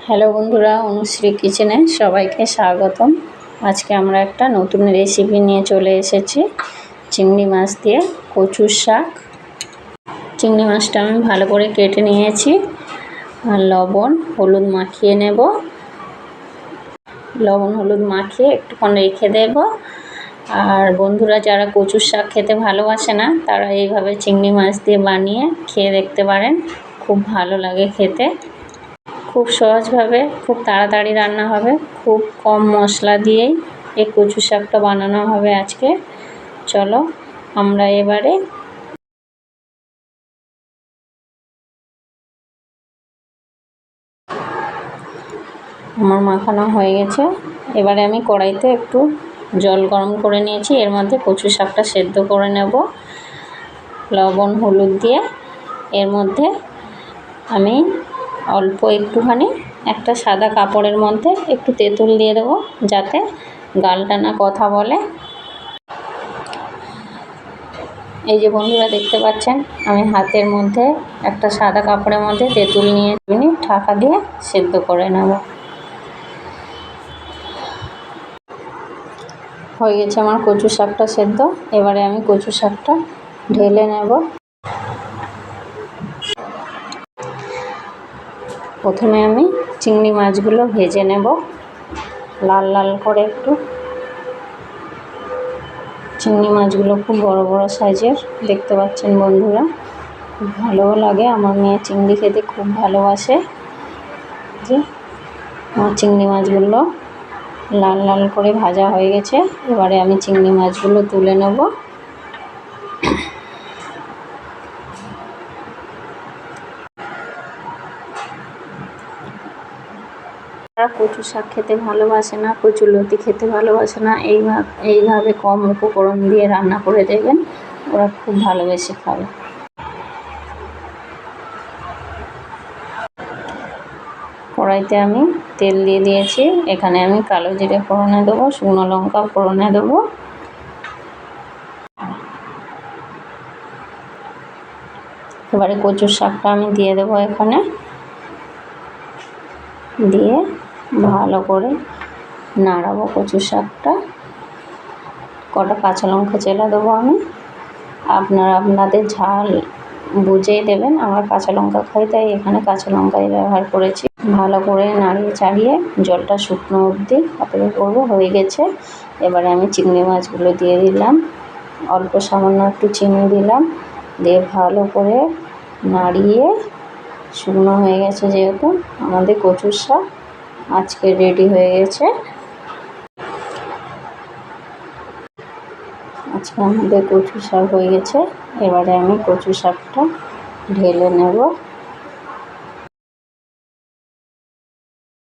Hello বন্ধুরা, অনুশ্রী কিচেনে সবাইকে স্বাগতম। আজকে আমরা একটা নতুন রেসিপি নিয়ে চলে এসেছি, চিংড়ি মাছ দিয়ে কচুর শাক। চিংড়ি মাছটা আমি ভালো করে কেটে নিয়েছি আর লবণ হলুদ মাখিয়ে নেব। লবণ হলুদ মাখিয়ে একটুক্ষণ রেখে দেব। আর বন্ধুরা যারা কচুর শাক খেতে ভালোবাসে না, তারা এইভাবে চিংড়ি মাছ দিয়ে বানিয়ে খেয়ে দেখতে পারেন, খুব ভালো লাগে খেতে। খুব সহজভাবে খুব তাড়াতাড়ি রান্না হবে, খুব কম মশলা দিয়েই এই কচু শাকটা বানানো হবে আজকে। চলো আমরা এবারে আমার মাখানো হয়ে গেছে। এবারে আমি কড়াইতে একটু জল গরম করে নিয়েছি, এর মধ্যে কচু শাকটা সেদ্ধ করে নেব লবণ হলুদ দিয়ে। এর মধ্যে আমি অল্প একটুখানি একটা সাদা কাপড়ের মধ্যে একটু তেঁতুল দিয়ে দেবো, যাতে গালটা না কথা বলে। এই যে বন্ধুরা দেখতে পাচ্ছেন, আমি হাতের মধ্যে একটা সাদা কাপড়ের মধ্যে তেঁতুল নিয়ে ঢাকা দিয়ে সেদ্ধ করে নেব। হয়ে গেছে আমার কচু শাকটা সেদ্ধ। এবারে আমি কচু শাকটা ঢেলে নেব। প্রথমে আমি চিংড়ি মাছগুলো ভেজে নেব লাল লাল করে একটু। চিংড়ি মাছগুলো খুব বড় বড় সাইজের, দেখতে পাচ্ছেন বন্ধুরা, খুব ভালোও লাগে। আমার মেয়ে চিংড়ি খেতে খুব ভালোবাসে। যে আমার চিংড়ি মাছগুলো লাল লাল করে ভাজা হয়ে গেছে। এবারে আমি চিংড়ি মাছগুলো তুলে নেব। যারা কচু শাক খেতে ভালোবাসে না, কচুলতি খেতে ভালোবাসে না, এইভাবে কম উপকরণ দিয়ে রান্না করে দেবেন, ওরা খুব ভালোবেসে খাবে। কড়াইতে আমি তেল দিয়ে দিয়েছি। এখানে আমি কালো জিরে ফোড়নে দেবো, শুকনো লঙ্কা ফোড়নে দেবো। এবারে কচুর শাকটা আমি দিয়ে দেবো এখানে, দিয়ে ভালো করে নাড়াবো কচুর শাকটা। কটা কাঁচা লঙ্কা চেলা দেবো আমি, আপনারা আপনাদের ঝাল বুঝেই দেবেন। আমরা কাঁচা লঙ্কা খাই, তাই এখানে কাঁচা লঙ্কাই ব্যবহার করেছি। ভালো করে নাড়িয়ে চাড়িয়ে জলটা শুকনো অবধি অপেক্ষা করবো। হয়ে গেছে। এবারে আমি চিংড়ি মাছগুলো দিয়ে দিলাম, অল্প সামান্য একটু চিনি দিলাম, দিয়ে ভালো করে নাড়িয়ে শুকনো হয়ে গেছে যেহেতু, আমাদের কচুর শাক আজকে রেডি হয়ে গেছে। আজকে আমাদের কচু শাক হয়ে গেছে। এবারে আমি কচু শাকটা ঢেলে নেব।